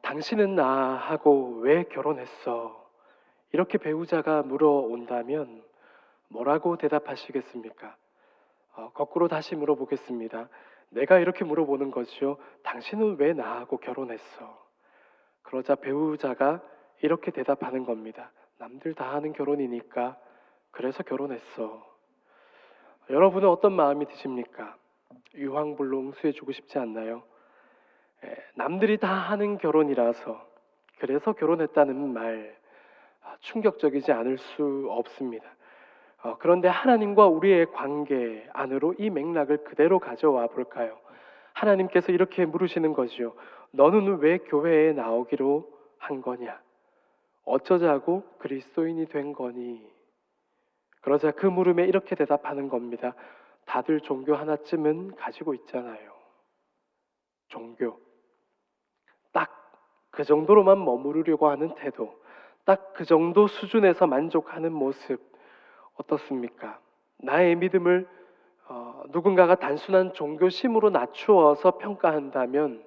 당신은 나하고 왜 결혼했어? 이렇게 배우자가 물어온다면 뭐라고 대답하시겠습니까? 거꾸로 다시 물어보겠습니다. 내가 이렇게 물어보는 거죠. 당신은 왜 나하고 결혼했어? 그러자 배우자가 이렇게 대답하는 겁니다. 남들 다 하는 결혼이니까 그래서 결혼했어. 여러분은 어떤 마음이 드십니까? 유황불로 응수해주고 싶지 않나요? 남들이 다 하는 결혼이라서 그래서 결혼했다는 말 충격적이지 않을 수 없습니다. 그런데 하나님과 우리의 관계 안으로 이 맥락을 그대로 가져와 볼까요? 하나님께서 이렇게 물으시는 거죠. 너는 왜 교회에 나오기로 한 거냐? 어쩌자고 그리스도인이 된 거니? 그러자 그 물음에 이렇게 대답하는 겁니다. 다들 종교 하나쯤은 가지고 있잖아요. 종교. 딱 그 정도로만 머무르려고 하는 태도, 딱 그 정도 수준에서 만족하는 모습 어떻습니까? 나의 믿음을 누군가가 단순한 종교심으로 낮추어서 평가한다면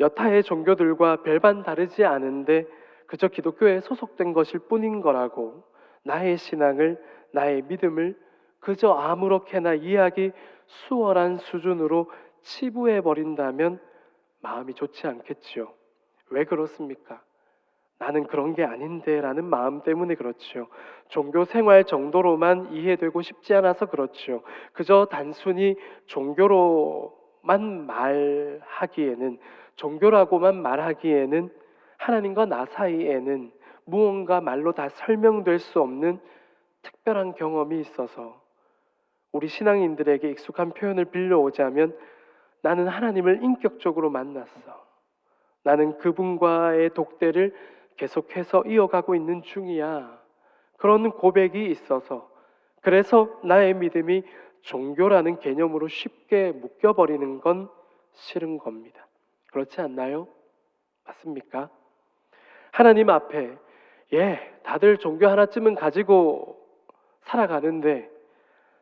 여타의 종교들과 별반 다르지 않은데 그저 기독교에 소속된 것일 뿐인 거라고 나의 신앙을, 나의 믿음을 그저 아무렇게나 이해하기 수월한 수준으로 치부해 버린다면 마음이 좋지 않겠지요. 왜 그렇습니까? 나는 그런 게 아닌데 라는 마음 때문에 그렇죠. 종교 생활 정도로만 이해되고 싶지 않아서 그렇죠. 그저 단순히 종교로만 말하기에는, 종교라고만 말하기에는 하나님과 나 사이에는 무언가 말로 다 설명될 수 없는 특별한 경험이 있어서 우리 신앙인들에게 익숙한 표현을 빌려오자면 나는 하나님을 인격적으로 만났어. 나는 그분과의 독대를 계속해서 이어가고 있는 중이야. 그런 고백이 있어서 그래서 나의 믿음이 종교라는 개념으로 쉽게 묶여버리는 건 싫은 겁니다. 그렇지 않나요? 맞습니까? 하나님 앞에 다들 종교 하나쯤은 가지고 살아가는데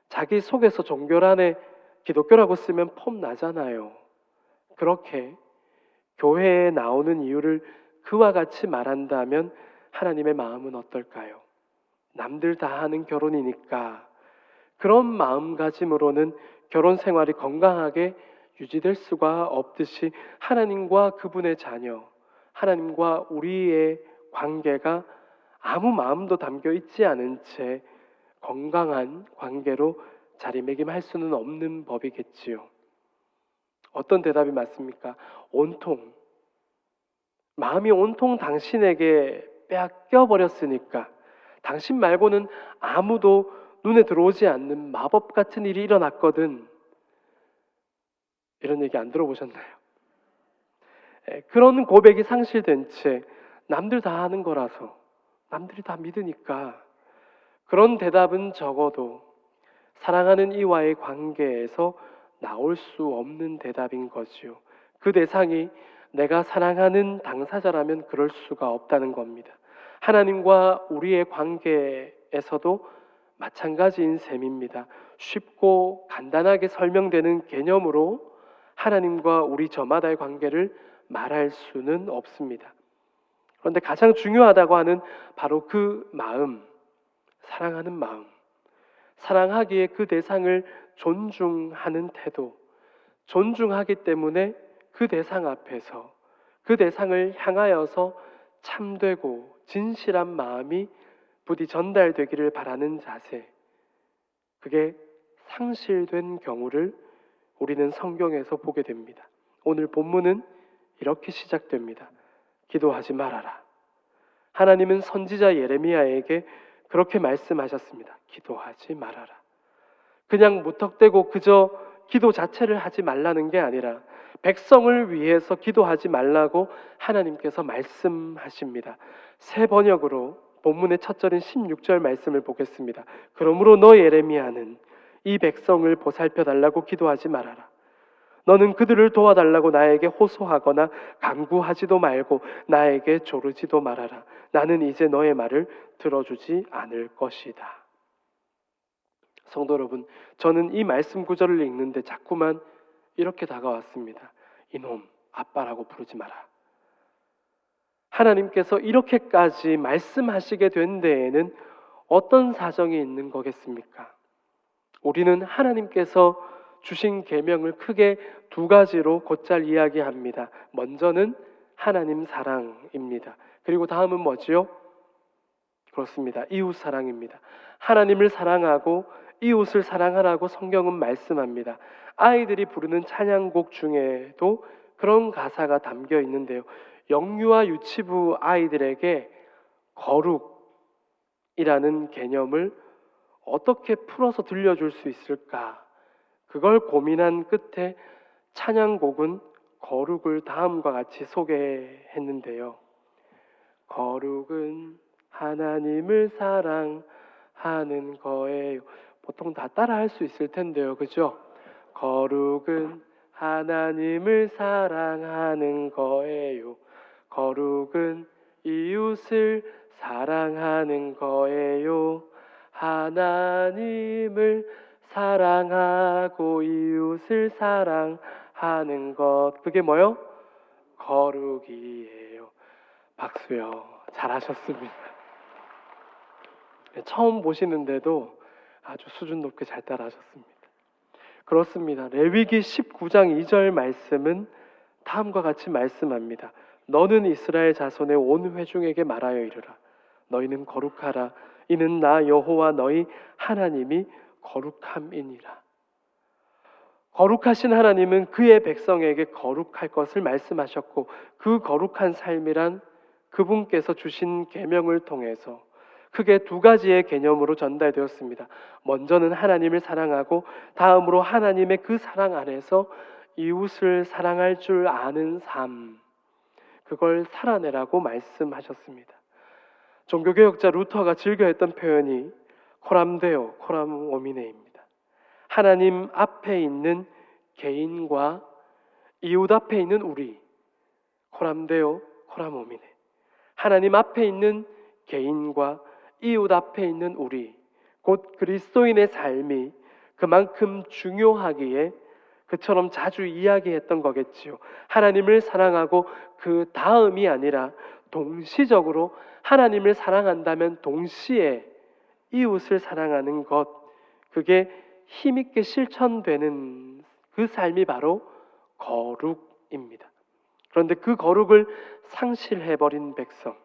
자기 속에서 종교란에 기독교라고 쓰면 폼 나잖아요. 그렇게 교회에 나오는 이유를 그와 같이 말한다면 하나님의 마음은 어떨까요? 남들 다 하는 결혼이니까 그런 마음가짐으로는 결혼 생활이 건강하게 유지될 수가 없듯이 하나님과 그분의 자녀, 하나님과 우리의 관계가 아무 마음도 담겨 있지 않은 채 건강한 관계로 자리매김할 수는 없는 법이겠지요. 어떤 대답이 맞습니까? 온통 마음이 온통 당신에게 빼앗겨 버렸으니까 당신 말고는 아무도 눈에 들어오지 않는 마법 같은 일이 일어났거든. 이런 얘기 안 들어보셨나요? 그런 고백이 상실된 채 남들 다 하는 거라서 남들이 다 믿으니까 그런 대답은 적어도 사랑하는 이와의 관계에서 나올 수 없는 대답인 거지요. 그 대상이 내가 사랑하는 당사자라면 그럴 수가 없다는 겁니다. 하나님과 우리의 관계에서도 마찬가지인 셈입니다. 쉽고 간단하게 설명되는 개념으로 하나님과 우리 저마다의 관계를 말할 수는 없습니다. 그런데 가장 중요하다고 하는 바로 그 마음, 사랑하는 마음, 사랑하기에 그 대상을 존중하는 태도, 존중하기 때문에 그 대상 앞에서 그 대상을 향하여서 참되고 진실한 마음이 부디 전달되기를 바라는 자세, 그게 상실된 경우를 우리는 성경에서 보게 됩니다. 오늘 본문은 이렇게 시작됩니다. 기도하지 말아라. 하나님은 선지자 예레미야에게 그렇게 말씀하셨습니다. 기도하지 말아라. 그냥 무턱대고 그저 기도 자체를 하지 말라는 게 아니라 백성을 위해서 기도하지 말라고 하나님께서 말씀하십니다. 새 번역으로 본문의 첫 절인 16절 말씀을 보겠습니다. 그러므로 너 예레미야는 이 백성을 보살펴 달라고 기도하지 말아라. 너는 그들을 도와달라고 나에게 호소하거나 간구하지도 말고 나에게 조르지도 말아라. 나는 이제 너의 말을 들어주지 않을 것이다. 성도 여러분, 저는 이 말씀 구절을 읽는데 자꾸만 이렇게 다가왔습니다. 이놈, 아빠라고 부르지 마라. 하나님께서 이렇게까지 말씀하시게 된 데에는 어떤 사정이 있는 거겠습니까? 우리는 하나님께서 주신 계명을 크게 두 가지로 곧잘 이야기합니다. 먼저는 하나님 사랑입니다. 그리고 다음은 뭐지요? 그렇습니다. 이웃 사랑입니다. 하나님을 사랑하고 이웃을 사랑하라고 성경은 말씀합니다. 아이들이 부르는 찬양곡 중에도 그런 가사가 담겨 있는데요. 영유아 유치부 아이들에게 거룩이라는 개념을 어떻게 풀어서 들려줄 수 있을까? 그걸 고민한 끝에 찬양곡은 거룩을 다음과 같이 소개했는데요. 거룩은 하나님을 사랑하는 거예요. 보통 다 따라 할 수 있을 텐데요. 그죠? 거룩은 하나님을 사랑하는 거예요. 거룩은 이웃을 사랑하는 거예요. 하나님을 사랑하고 이웃을 사랑하는 것. 그게 뭐요? 거룩이에요. 박수요. 잘하셨습니다. 처음 보시는데도 아주 수준 높게 잘 따라하셨습니다. 그렇습니다. 레위기 19장 2절 말씀은 다음과 같이 말씀합니다. 너는 이스라엘 자손의 온 회중에게 말하여 이르라. 너희는 거룩하라. 이는 나 여호와 너희 하나님이 거룩함이니라. 거룩하신 하나님은 그의 백성에게 거룩할 것을 말씀하셨고, 그 거룩한 삶이란 그분께서 주신 계명을 통해서 크게 두 가지의 개념으로 전달되었습니다. 먼저는 하나님을 사랑하고, 다음으로 하나님의 그 사랑 안에서 이웃을 사랑할 줄 아는 삶, 그걸 살아내라고 말씀하셨습니다. 종교개혁자 루터가 즐겨했던 표현이 코람데오, 코람 오미네입니다. 하나님 앞에 있는 개인과 이웃 앞에 있는 우리, 코람데오, 코람 오미네. 하나님 앞에 있는 개인과 이웃 앞에 있는 우리, 곧 그리스도인의 삶이 그만큼 중요하기에 그처럼 자주 이야기했던 거겠지요. 하나님을 사랑하고 그 다음이 아니라 동시적으로 하나님을 사랑한다면 동시에 이웃을 사랑하는 것, 그게 힘있게 실천되는 그 삶이 바로 거룩입니다. 그런데 그 거룩을 상실해버린 백성,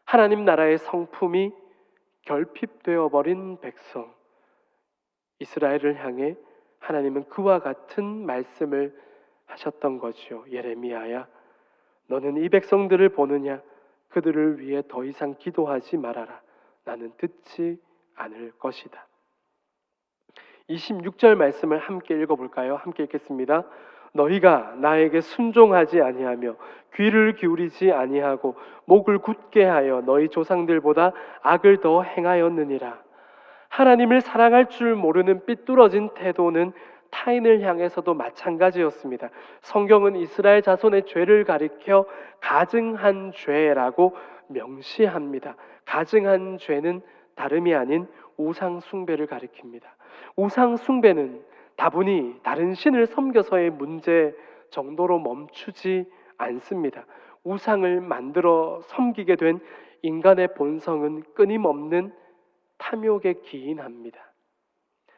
하나님 나라의 성품이 결핍되어 버린 백성, 이스라엘을 향해 하나님은 그와 같은 말씀을 하셨던 거지요. 예레미야야, 너는 이 백성들을 보느냐? 그들을 위해 더 이상 기도하지 말아라. 나는 듣지 않을 것이다. 26절 말씀을 함께 읽어볼까요? 함께 읽겠습니다. 너희가 나에게 순종하지 아니하며 귀를 기울이지 아니하고 목을 굳게 하여 너희 조상들보다 악을 더 행하였느니라. 하나님을 사랑할 줄 모르는 삐뚤어진 태도는 타인을 향해서도 마찬가지였습니다. 성경은 이스라엘 자손의 죄를 가리켜 가증한 죄라고 명시합니다. 가증한 죄는 다름이 아닌 우상 숭배를 가리킵니다. 우상 숭배는 다분히 다른 신을 섬겨서의 문제 정도로 멈추지 않습니다. 우상을 만들어 섬기게 된 인간의 본성은 끊임없는 탐욕에 기인합니다.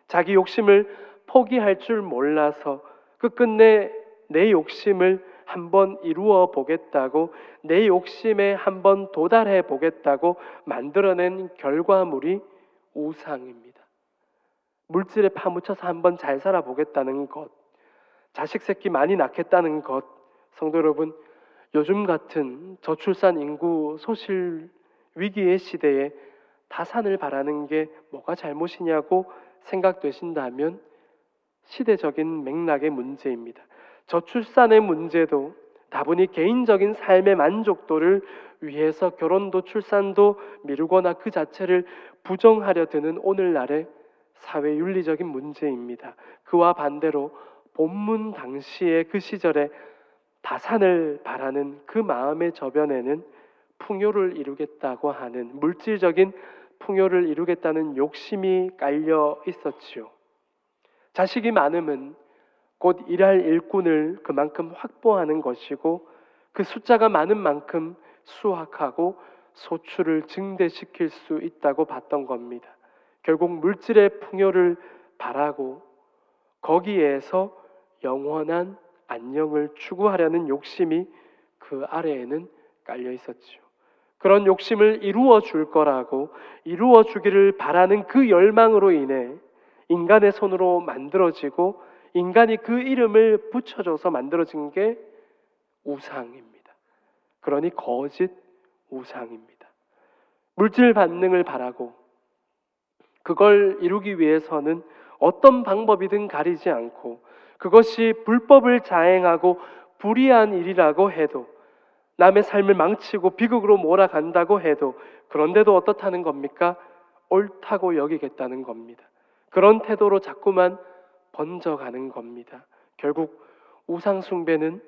자기 욕심을 포기할 줄 몰라서 끝끝내 내 욕심을 한번 이루어 보겠다고, 내 욕심에 한번 도달해 보겠다고 만들어낸 결과물이 우상입니다. 물질에 파묻혀서 한번 잘 살아보겠다는 것, 자식 새끼 많이 낳겠다는 것. 성도 여러분, 요즘 같은 저출산 인구 소실 위기의 시대에 다산을 바라는 게 뭐가 잘못이냐고 생각되신다면 시대적인 맥락의 문제입니다. 저출산의 문제도 다분히 개인적인 삶의 만족도를 위해서 결혼도 출산도 미루거나 그 자체를 부정하려 드는 오늘날의 사회윤리적인 문제입니다. 그와 반대로 본문 당시의 그 시절에 다산을 바라는 그 마음의 저변에는 풍요를 이루겠다고 하는, 물질적인 풍요를 이루겠다는 욕심이 깔려 있었지요. 자식이 많으면 곧 일할 일꾼을 그만큼 확보하는 것이고, 그 숫자가 많은 만큼 수확하고 소출을 증대시킬 수 있다고 봤던 겁니다. 결국 물질의 풍요를 바라고 거기에서 영원한 안녕을 추구하려는 욕심이 그 아래에는 깔려 있었지요. 그런 욕심을 이루어 줄 거라고 이루어 주기를 바라는 그 열망으로 인해 인간의 손으로 만들어지고 인간이 그 이름을 붙여줘서 만들어진 게 우상입니다. 그러니 거짓 우상입니다. 물질 반응을 바라고 그걸 이루기 위해서는 어떤 방법이든 가리지 않고 그것이 불법을 자행하고 불의한 일이라고 해도 남의 삶을 망치고 비극으로 몰아간다고 해도 그런데도 어떻다는 겁니까? 옳다고 여기겠다는 겁니다. 그런 태도로 자꾸만 번져가는 겁니다. 결국 우상 숭배는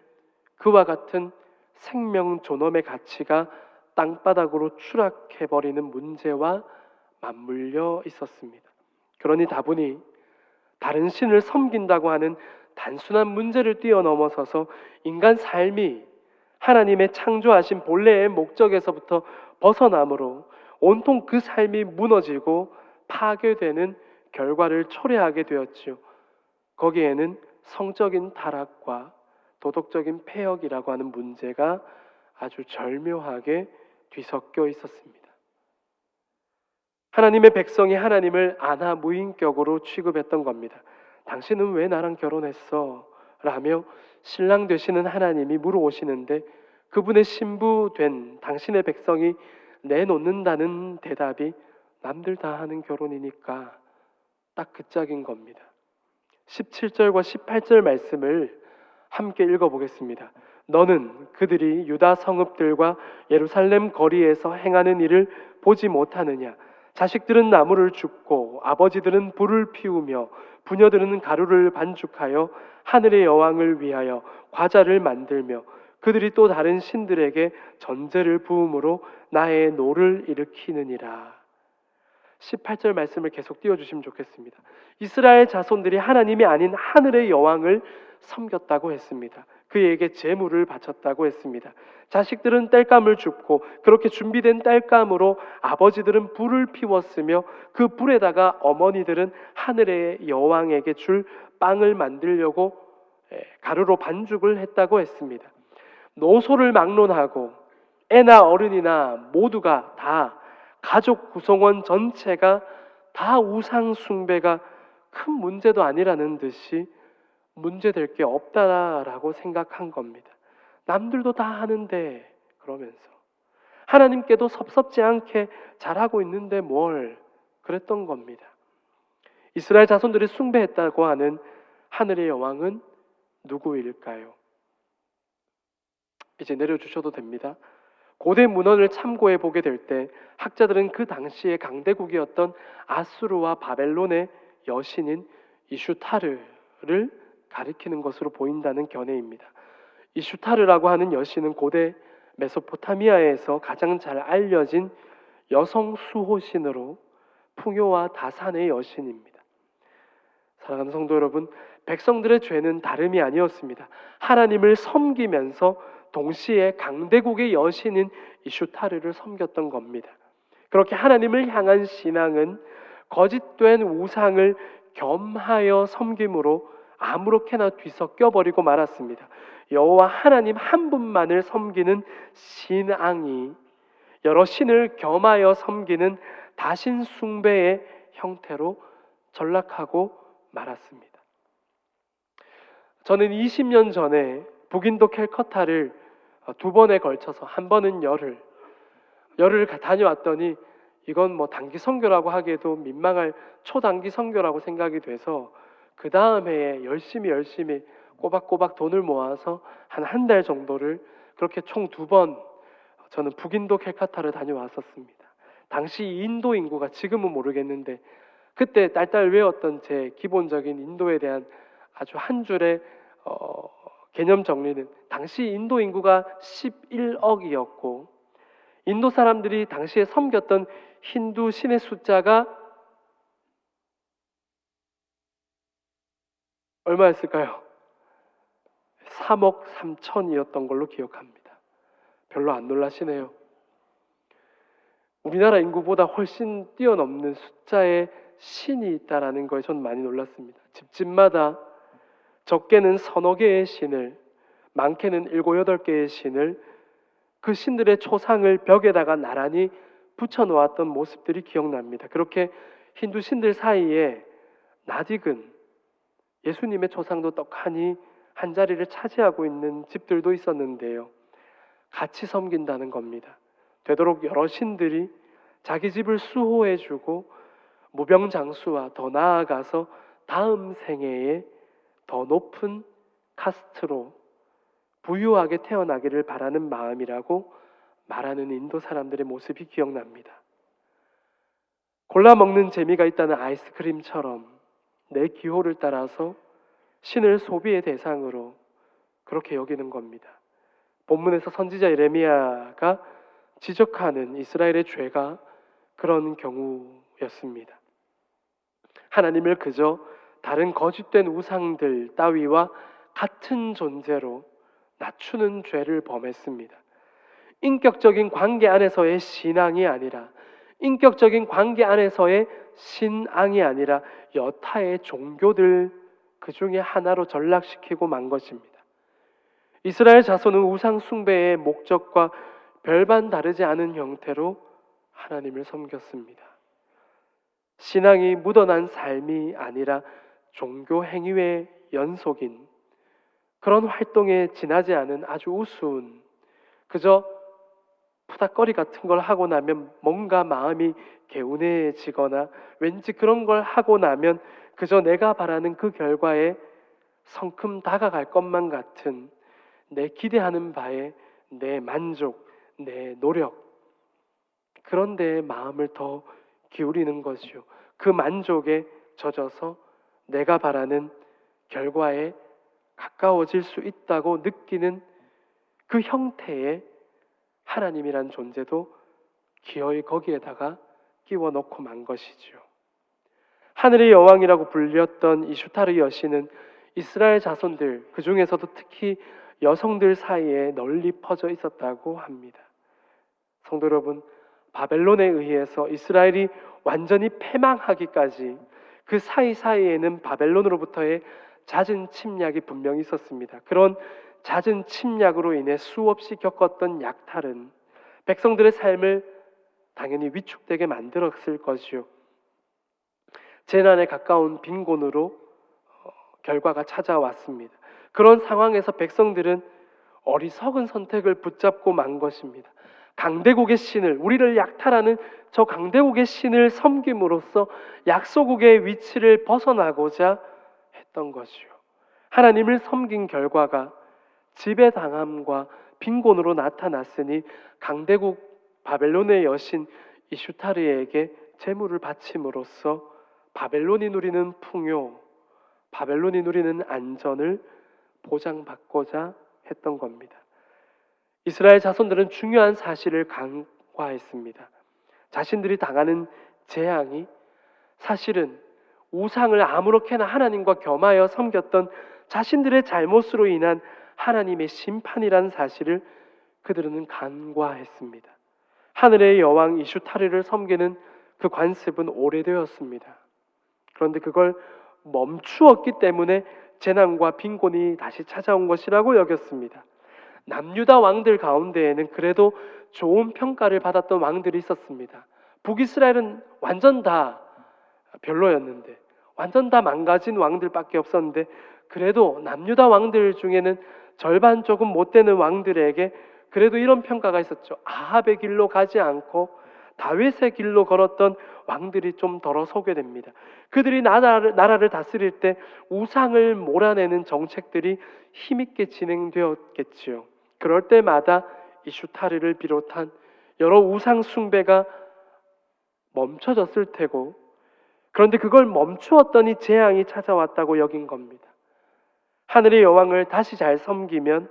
그와 같은 생명 존엄의 가치가 땅바닥으로 추락해버리는 문제와 맞물려 있었습니다. 그러니 다분히 다른 신을 섬긴다고 하는 단순한 문제를 뛰어넘어서서 인간 삶이 하나님의 창조하신 본래의 목적에서부터 벗어남으로 온통 그 삶이 무너지고 파괴되는 결과를 초래하게 되었지요. 거기에는 성적인 타락과 도덕적인 폐역이라고 하는 문제가 아주 절묘하게 뒤섞여 있었습니다. 하나님의 백성이 하나님을 아나무인격으로 취급했던 겁니다. 당신은 왜 나랑 결혼했어? 라며 신랑 되시는 하나님이 물어오시는데 그분의 신부된 당신의 백성이 내놓는다는 대답이 남들 다 하는 결혼이니까 딱 그 짝인 겁니다. 17절과 18절 말씀을 함께 읽어보겠습니다. 너는 그들이 유다 성읍들과 예루살렘 거리에서 행하는 일을 보지 못하느냐? 자식들은 나무를 줍고 아버지들은 불을 피우며 부녀들은 가루를 반죽하여 하늘의 여왕을 위하여 과자를 만들며 그들이 또 다른 신들에게 전제를 부음으로 나의 노를 일으키느니라. 18절 말씀을 계속 띄워주시면 좋겠습니다. 이스라엘 자손들이 하나님이 아닌 하늘의 여왕을 섬겼다고 했습니다. 그에게 제물을 바쳤다고 했습니다. 자식들은 땔감을 줍고 그렇게 준비된 땔감으로 아버지들은 불을 피웠으며 그 불에다가 어머니들은 하늘의 여왕에게 줄 빵을 만들려고 가루로 반죽을 했다고 했습니다. 노소를 막론하고 애나 어른이나 모두가 다 가족 구성원 전체가 다 우상 숭배가 큰 문제도 아니라는 듯이 문제될 게 없다라고 생각한 겁니다. 남들도 다 하는데 그러면서 하나님께도 섭섭지 않게 잘하고 있는데 뭘 그랬던 겁니다. 이스라엘 자손들이 숭배했다고 하는 하늘의 여왕은 누구일까요? 이제 내려주셔도 됩니다. 고대 문헌을 참고해 보게 될 때 학자들은 그 당시의 강대국이었던 아수르와 바벨론의 여신인 이슈타르를 가리키는 것으로 보인다는 견해입니다. 이슈타르라고 하는 여신은 고대 메소포타미아에서 가장 잘 알려진 여성 수호신으로 풍요와 다산의 여신입니다. 사랑하는 성도 여러분, 백성들의 죄는 다름이 아니었습니다. 하나님을 섬기면서 동시에 강대국의 여신인 이슈타르를 섬겼던 겁니다. 그렇게 하나님을 향한 신앙은 거짓된 우상을 겸하여 섬김으로 아무렇게나 뒤섞여 버리고 말았습니다. 여호와 하나님 한 분만을 섬기는 신앙이 여러 신을 겸하여 섬기는 다신 숭배의 형태로 전락하고 말았습니다. 저는 20년 전에 북인도 캘커타를 두 번에 걸쳐서 한 번은 열흘 다녀왔더니 이건 뭐 단기 선교라고 하기에도 민망할 초단기 선교라고 생각이 돼서 그 다음 해에 열심히 꼬박꼬박 돈을 모아서 한 달 정도를 그렇게 총 두 번 저는 북인도 캘커타를 다녀왔었습니다. 당시 인도 인구가 지금은 모르겠는데 그때 딸딸 외웠던 제 기본적인 인도에 대한 아주 한 줄의 개념 정리는 당시 인도 인구가 11억이었고 인도 사람들이 당시에 섬겼던 힌두 신의 숫자가 얼마였을까요? 3억 3천이었던 걸로 기억합니다. 별로 안 놀라시네요. 우리나라 인구보다 훨씬 뛰어넘는 숫자의 신이 있다라는 거에 전 많이 놀랐습니다. 집집마다 적게는 서너 개의 신을, 많게는 7, 8개의 신을, 그 신들의 초상을 벽에다가 나란히 붙여놓았던 모습들이 기억납니다. 그렇게 힌두 신들 사이에 낯익은 예수님의 초상도 떡하니 한 자리를 차지하고 있는 집들도 있었는데요. 같이 섬긴다는 겁니다. 되도록 여러 신들이 자기 집을 수호해주고 무병장수와 더 나아가서 다음 생애에 더 높은 카스트로 부유하게 태어나기를 바라는 마음이라고 말하는 인도 사람들의 모습이 기억납니다. 골라 먹는 재미가 있다는 아이스크림처럼 내 기호를 따라서 신을 소비의 대상으로 그렇게 여기는 겁니다. 본문에서 선지자 예레미야가 지적하는 이스라엘의 죄가 그런 경우였습니다. 하나님을 그저 다른 거짓된 우상들 따위와 같은 존재로 낮추는 죄를 범했습니다. 인격적인 관계 안에서의 신앙이 아니라, 인격적인 관계 안에서의 신앙이 아니라 여타의 종교들 그 중에 하나로 전락시키고 만 것입니다. 이스라엘 자손은 우상 숭배의 목적과 별반 다르지 않은 형태로 하나님을 섬겼습니다. 신앙이 묻어난 삶이 아니라 종교 행위의 연속인 그런 활동에 지나지 않은 아주 우스운, 그저 푸닥거리 같은 걸 하고 나면 뭔가 마음이 개운해지거나 왠지 그런 걸 하고 나면 그저 내가 바라는 그 결과에 성큼 다가갈 것만 같은 내 기대하는 바에 내 만족, 내 노력, 그런 데에 마음을 더 기울이는 것이요. 그 만족에 젖어서 내가 바라는 결과에 가까워질 수 있다고 느끼는 그 형태의 하나님이란 존재도 기어이 거기에다가 끼워 넣고 만 것이죠. 하늘의 여왕이라고 불렸던 이슈타르 여신은 이스라엘 자손들, 그 중에서도 특히 여성들 사이에 널리 퍼져 있었다고 합니다. 성도 여러분, 바벨론에 의해서 이스라엘이 완전히 패망하기까지 그 사이사이에는 바벨론으로부터의 잦은 침략이 분명히 있었습니다. 그런 잦은 침략으로 인해 수없이 겪었던 약탈은 백성들의 삶을 당연히 위축되게 만들었을 것이요. 재난에 가까운 빈곤으로 결과가 찾아왔습니다. 그런 상황에서 백성들은 어리석은 선택을 붙잡고 만 것입니다. 강대국의 신을, 우리를 약탈하는 저 강대국의 신을 섬김으로써 약소국의 위치를 벗어나고자 했던 것이요. 하나님을 섬긴 결과가 지배당함과 빈곤으로 나타났으니 강대국 바벨론의 여신 이슈타르에게 제물을 바침으로써 바벨론이 누리는 풍요, 바벨론이 누리는 안전을 보장받고자 했던 겁니다. 이스라엘 자손들은 중요한 사실을 간과했습니다. 자신들이 당하는 재앙이 사실은 우상을 아무렇게나 하나님과 겸하여 섬겼던 자신들의 잘못으로 인한 하나님의 심판이라는 사실을 그들은 간과했습니다. 하늘의 여왕 이슈타르를 섬기는 그 관습은 오래되었습니다. 그런데 그걸 멈추었기 때문에 재난과 빈곤이 다시 찾아온 것이라고 여겼습니다. 남유다 왕들 가운데에는 그래도 좋은 평가를 받았던 왕들이 있었습니다. 북이스라엘은 완전 다 별로였는데, 완전 다 망가진 왕들밖에 없었는데, 그래도 남유다 왕들 중에는 절반 조금 못되는 왕들에게 그래도 이런 평가가 있었죠. 아합의 길로 가지 않고 다윗의 길로 걸었던 왕들이 좀 덜어 소개됩니다. 그들이 나라를 다스릴 때 우상을 몰아내는 정책들이 힘있게 진행되었겠지요. 그럴 때마다 이슈타르를 비롯한 여러 우상 숭배가 멈춰졌을 테고, 그런데 그걸 멈추었더니 재앙이 찾아왔다고 여긴 겁니다. 하늘의 여왕을 다시 잘 섬기면,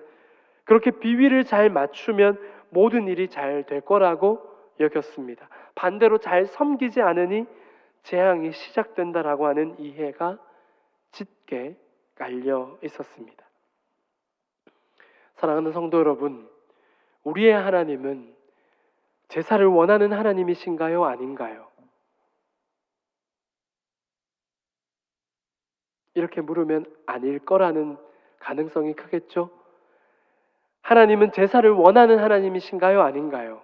그렇게 비위를 잘 맞추면 모든 일이 잘 될 거라고 여겼습니다. 반대로 잘 섬기지 않으니 재앙이 시작된다라고 하는 이해가 짙게 깔려 있었습니다. 사랑하는 성도 여러분, 우리의 하나님은 제사를 원하는 하나님이신가요? 아닌가요? 이렇게 물으면 아닐 거라는 가능성이 크겠죠? 하나님은 제사를 원하는 하나님이신가요? 아닌가요?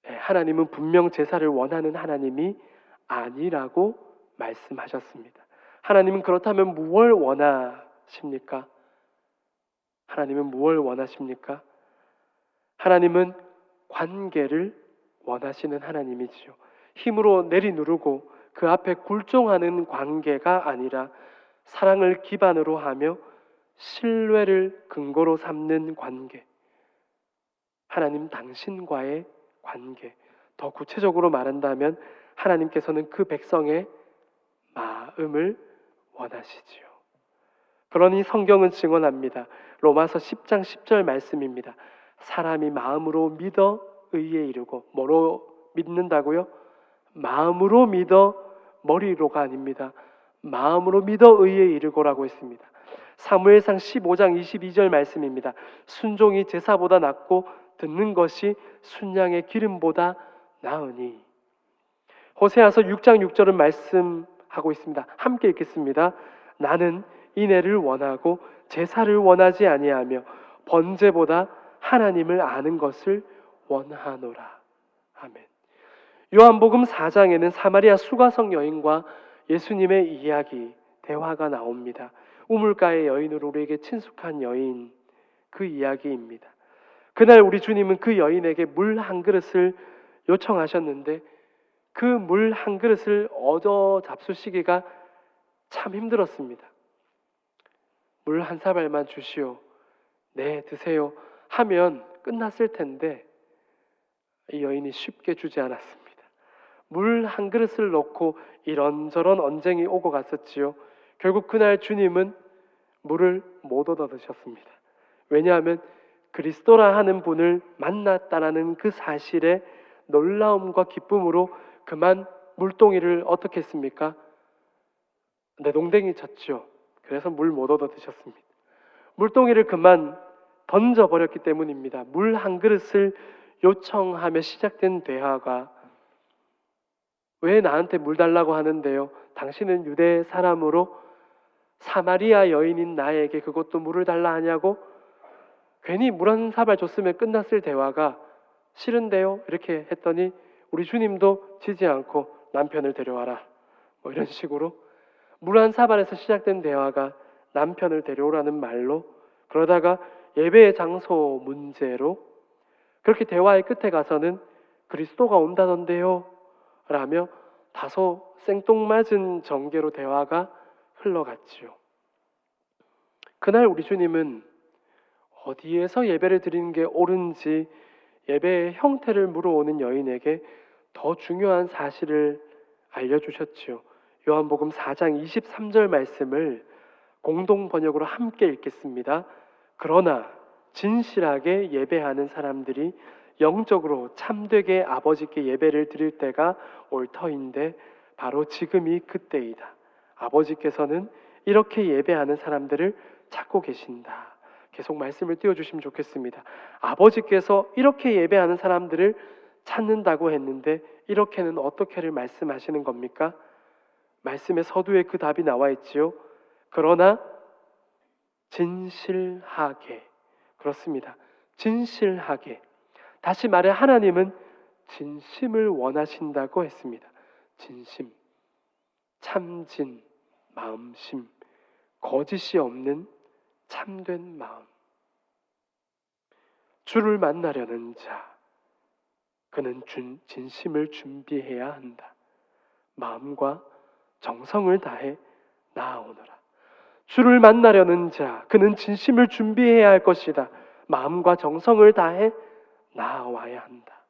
네, 하나님은 분명 제사를 원하는 하나님이 아니라고 말씀하셨습니다. 하나님은 그렇다면 무엇을 원하십니까? 하나님은 무엇을 원하십니까? 하나님은 관계를 원하시는 하나님이지요. 힘으로 내리누르고 그 앞에 굴종하는 관계가 아니라 사랑을 기반으로 하며 신뢰를 근거로 삼는 관계. 하나님 당신과의 관계. 더 구체적으로 말한다면 하나님께서는 그 백성의 마음을 원하시지요. 그러니 성경은 증언합니다. 로마서 10장 10절 말씀입니다. 사람이 마음으로 믿어 의에 이르고, 뭐로 믿는다고요? 마음으로 믿어 머리로가 아닙니다. 마음으로 믿어 의에 이르고라고 했습니다. 사무엘상 15장 22절 말씀입니다. 순종이 제사보다 낫고 듣는 것이 순양의 기름보다 나으니. 호세아서 6장 6절은 말씀하고 있습니다. 함께 읽겠습니다. 나는 인애를 원하고 제사를 원하지 아니하며 번제보다 하나님을 아는 것을 원하노라. 아멘. 요한복음 4장에는 사마리아 수가성 여인과 예수님의 이야기, 대화가 나옵니다. 우물가의 여인으로 우리에게 친숙한 여인, 그 이야기입니다. 그날 우리 주님은 그 여인에게 물 한 그릇을 요청하셨는데 그 물 한 그릇을 얻어 잡수시기가 참 힘들었습니다. 물 한 사발만 주시오. 네, 드세요. 하면 끝났을 텐데 이 여인이 쉽게 주지 않았습니다. 물 한 그릇을 놓고 이런저런 언쟁이 오고 갔었지요. 결국 그날 주님은 물을 못 얻어 드셨습니다. 왜냐하면 그리스도라 하는 분을 만났다라는 그 사실에 놀라움과 기쁨으로 그만 물동이를 어떻게 했습니까? 내동댕이 쳤죠. 그래서 물 못 얻어 드셨습니다. 물동이를 그만 던져버렸기 때문입니다. 물 한 그릇을 요청하며 시작된 대화가 왜 나한테 물 달라고 하는데요? 당신은 유대 사람으로 사마리아 여인인 나에게 그것도 물을 달라 하냐고? 괜히 물 한 사발 줬으면 끝났을 대화가 싫은데요? 이렇게 했더니 우리 주님도 지지 않고 남편을 데려와라. 뭐 이런 식으로 물 한 사발에서 시작된 대화가 남편을 데려오라는 말로, 그러다가 예배의 장소 문제로, 그렇게 대화의 끝에 가서는 그리스도가 온다던데요 라며 다소 생뚱맞은 전개로 대화가 흘러갔지요. 그날 우리 주님은 어디에서 예배를 드리는 게 옳은지 예배의 형태를 물어오는 여인에게 더 중요한 사실을 알려주셨지요. 요한복음 4장 23절 말씀을 공동 번역으로 함께 읽겠습니다. 그러나 진실하게 예배하는 사람들이 영적으로 참되게 아버지께 예배를 드릴 때가 올 터인데 바로 지금이 그때이다. 아버지께서는 이렇게 예배하는 사람들을 찾고 계신다. 계속 말씀을 띄워주시면 좋겠습니다. 아버지께서 이렇게 예배하는 사람들을 찾는다고 했는데 이렇게는 어떻게를 말씀하시는 겁니까? 말씀의 서두에 그 답이 나와 있지요. 그러나 진실하게. 그렇습니다. 진실하게. 다시 말해 하나님은 진심을 원하신다고 했습니다. 진심, 참진, 마음심, 거짓이 없는 참된 마음. 주를 만나려는 자, 그는 진심을 준비해야 한다. 마음과 정성을 다해 나아오너라. 주를 만나려는 자, 그는 진심을 준비해야 할 것이다. 마음과 정성을 다해 나아와야 한다.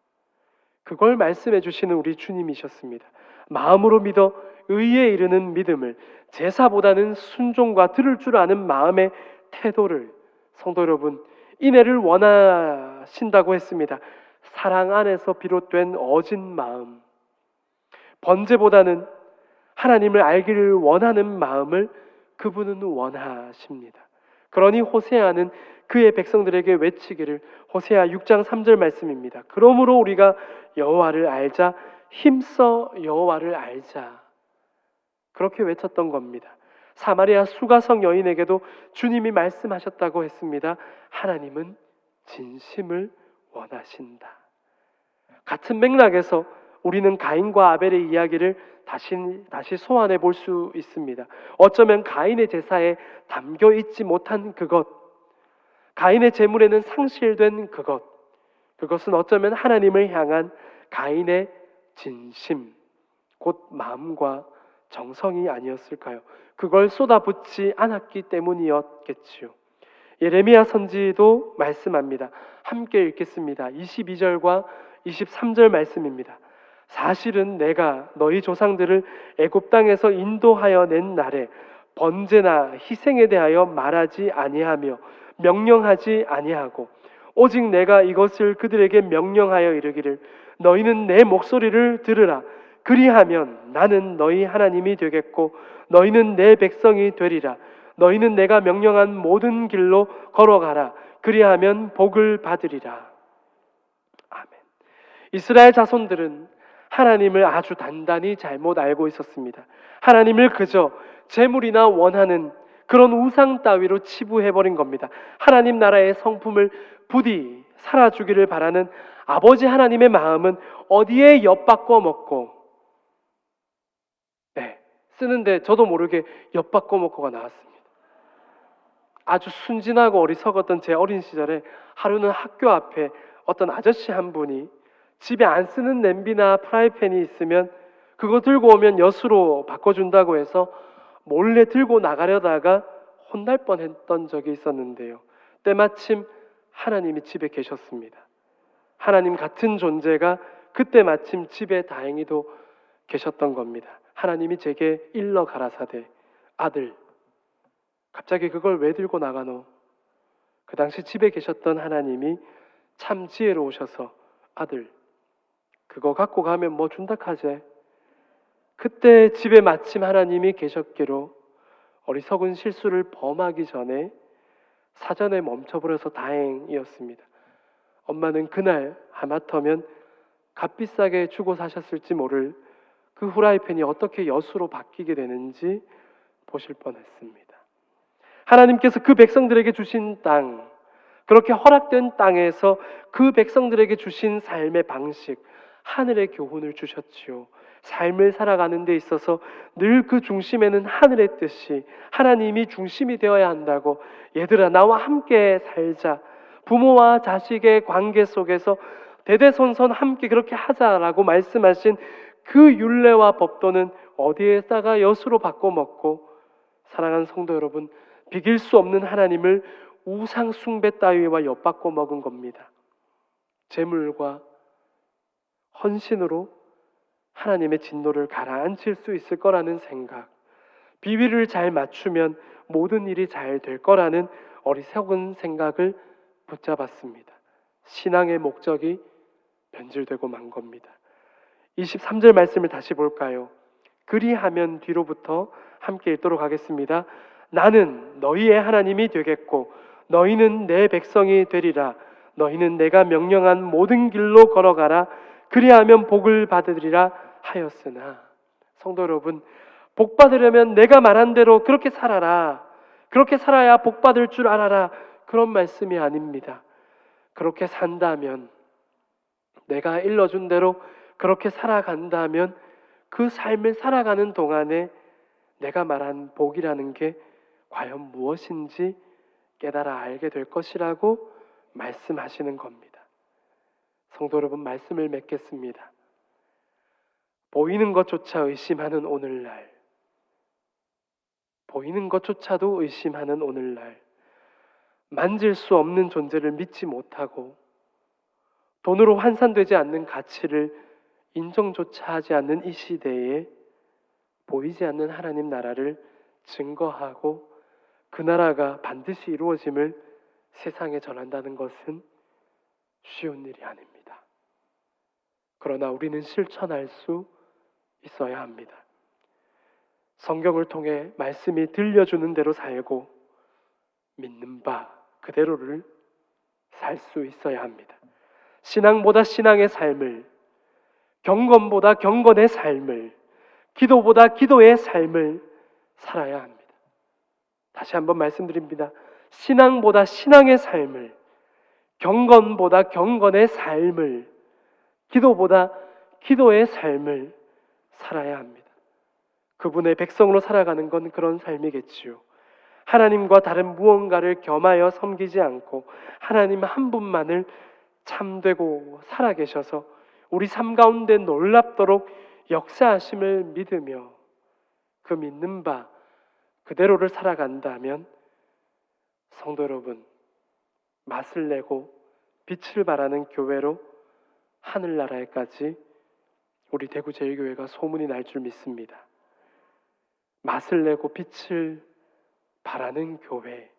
그걸 말씀해 주시는 우리 주님이셨습니다. 마음으로 믿어 의에 이르는 믿음을, 제사보다는 순종과 들을 줄 아는 마음의 태도를, 성도 여러분, 인애를 원하신다고 했습니다. 사랑 안에서 비롯된 어진 마음, 번제보다는 하나님을 알기를 원하는 마음을 그분은 원하십니다. 그러니 호세아는 그의 백성들에게 외치기를, 호세아 6장 3절 말씀입니다. 그러므로 우리가 여호와를 알자, 힘써 여호와를 알자. 그렇게 외쳤던 겁니다. 사마리아 수가성 여인에게도 주님이 말씀하셨다고 했습니다. 하나님은 진심을 원하신다. 같은 맥락에서 우리는 가인과 아벨의 이야기를 다시 소환해 볼 수 있습니다. 어쩌면 가인의 제사에 담겨 있지 못한 그것, 가인의 제물에는 상실된 그것은 어쩌면 하나님을 향한 가인의 진심, 곧 마음과 정성이 아니었을까요? 그걸 쏟아붓지 않았기 때문이었겠지요. 예레미야 선지도 말씀합니다. 함께 읽겠습니다. 22절과 23절 말씀입니다. 사실은 내가 너희 조상들을 애굽 땅에서 인도하여 낸 날에 번제나 희생에 대하여 말하지 아니하며 명령하지 아니하고, 오직 내가 이것을 그들에게 명령하여 이르기를, 너희는 내 목소리를 들으라. 그리하면 나는 너희 하나님이 되겠고 너희는 내 백성이 되리라. 너희는 내가 명령한 모든 길로 걸어가라. 그리하면 복을 받으리라. 아멘. 이스라엘 자손들은 하나님을 아주 단단히 잘못 알고 있었습니다. 하나님을 그저 재물이나 원하는 그런 우상 따위로 치부해버린 겁니다. 하나님 나라의 성품을 부디 살아주기를 바라는 아버지 하나님의 마음은 어디에 엿바꿔 먹고, 쓰는데 저도 모르게 엿바꿔 먹고가 나왔습니다. 아주 순진하고 어리석었던 제 어린 시절에 하루는 학교 앞에 어떤 아저씨 한 분이 집에 안 쓰는 냄비나 프라이팬이 있으면 그거 들고 오면 엿으로 바꿔준다고 해서 몰래 들고 나가려다가 혼날 뻔했던 적이 있었는데요. 때마침 하나님이 집에 계셨습니다. 하나님 같은 존재가 그때 마침 집에 다행히도 계셨던 겁니다. 하나님이 제게 일러 가라사대, 아들, 갑자기 그걸 왜 들고 나가노? 그 당시 집에 계셨던 하나님이 참 지혜로우셔서, 아들, 그거 갖고 가면 뭐 준다 카제? 그때 집에 마침 하나님이 계셨기로 어리석은 실수를 범하기 전에 사전에 멈춰버려서 다행이었습니다. 엄마는 그날 하마터면 값비싸게 주고 사셨을지 모를 그 후라이팬이 어떻게 엿으로 바뀌게 되는지 보실 뻔했습니다. 하나님께서 그 백성들에게 주신 땅, 그렇게 허락된 땅에서 그 백성들에게 주신 삶의 방식, 하늘의 교훈을 주셨지요. 삶을 살아가는 데 있어서 늘 그 중심에는 하늘의 뜻이, 하나님이 중심이 되어야 한다고, 얘들아 나와 함께 살자, 부모와 자식의 관계 속에서 대대손손 함께 그렇게 하자라고 말씀하신 그 율례와 법도는 어디에다가 엿으로 바꿔 먹고, 사랑하는 성도 여러분, 비길 수 없는 하나님을 우상 숭배 따위와 엿바꿔 먹은 겁니다. 재물과 헌신으로 하나님의 진노를 가라앉힐 수 있을 거라는 생각, 비위를 잘 맞추면 모든 일이 잘 될 거라는 어리석은 생각을 붙잡았습니다. 신앙의 목적이 변질되고 만 겁니다. 23절 말씀을 다시 볼까요? 그리하면 뒤로부터 함께 읽도록 하겠습니다. 나는 너희의 하나님이 되겠고 너희는 내 백성이 되리라. 너희는 내가 명령한 모든 길로 걸어가라. 그리하면 복을 받으리라 하였으나, 성도 여러분, 복 받으려면 내가 말한 대로 그렇게 살아라, 그렇게 살아야 복 받을 줄 알아라, 그런 말씀이 아닙니다. 그렇게 산다면, 내가 일러준 대로 그렇게 살아간다면 그 삶을 살아가는 동안에 내가 말한 복이라는 게 과연 무엇인지 깨달아 알게 될 것이라고 말씀하시는 겁니다. 성도 여러분, 말씀을 맺겠습니다. 보이는 것조차 의심하는 오늘날, 보이는 것조차도 의심하는 오늘날, 만질 수 없는 존재를 믿지 못하고 돈으로 환산되지 않는 가치를 인정조차 하지 않는 이 시대에 보이지 않는 하나님 나라를 증거하고 그 나라가 반드시 이루어짐을 세상에 전한다는 것은 쉬운 일이 아닙니다. 그러나 우리는 실천할 수 있어야 합니다. 성경을 통해 말씀이 들려주는 대로 살고 믿는 바 그대로를 살 수 있어야 합니다. 신앙보다 신앙의 삶을, 경건보다 경건의 삶을, 기도보다 기도의 삶을 살아야 합니다. 다시 한번 말씀드립니다. 신앙보다 신앙의 삶을, 경건보다 경건의 삶을, 기도보다 기도의 삶을 살아야 합니다. 그분의 백성으로 살아가는 건 그런 삶이겠지요. 하나님과 다른 무언가를 겸하여 섬기지 않고 하나님 한 분만을 참되고 살아계셔서 우리 삶 가운데 놀랍도록 역사하심을 믿으며 그 믿는 바 그대로를 살아간다면 성도 여러분, 맛을 내고 빛을 발하는 교회로 하늘나라에까지 우리 대구제일교회가 소문이 날 줄 믿습니다. 맛을 내고 빛을 발하는 교회,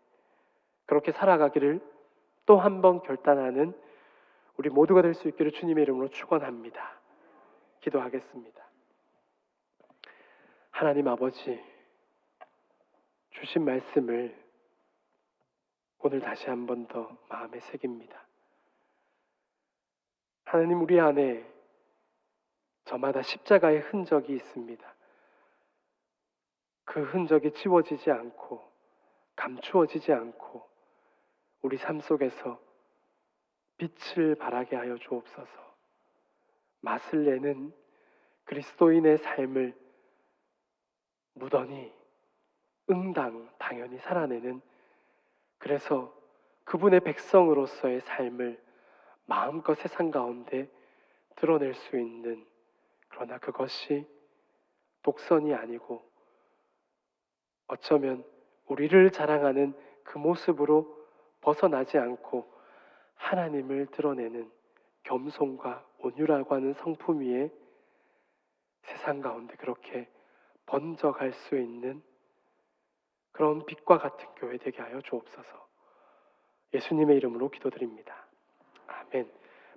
그렇게 살아가기를 또 한 번 결단하는 우리 모두가 될 수 있기를 주님의 이름으로 축원합니다. 기도하겠습니다. 하나님 아버지, 주신 말씀을 오늘 다시 한 번 더 마음에 새깁니다. 하나님, 우리 안에 저마다 십자가의 흔적이 있습니다. 그 흔적이 지워지지 않고 감추어지지 않고 우리 삶 속에서 빛을 발하게 하여 주옵소서. 맛을 내는 그리스도인의 삶을 무던히 당연히 살아내는, 그래서 그분의 백성으로서의 삶을 마음껏 세상 가운데 드러낼 수 있는, 그러나 그것이 독선이 아니고 어쩌면 우리를 자랑하는 그 모습으로 벗어나지 않고 하나님을 드러내는 겸손과 온유라고 하는 성품 위에 세상 가운데 그렇게 번져갈 수 있는 그런 빛과 같은 교회 되게 하여 주옵소서. 예수님의 이름으로 기도드립니다. 아멘.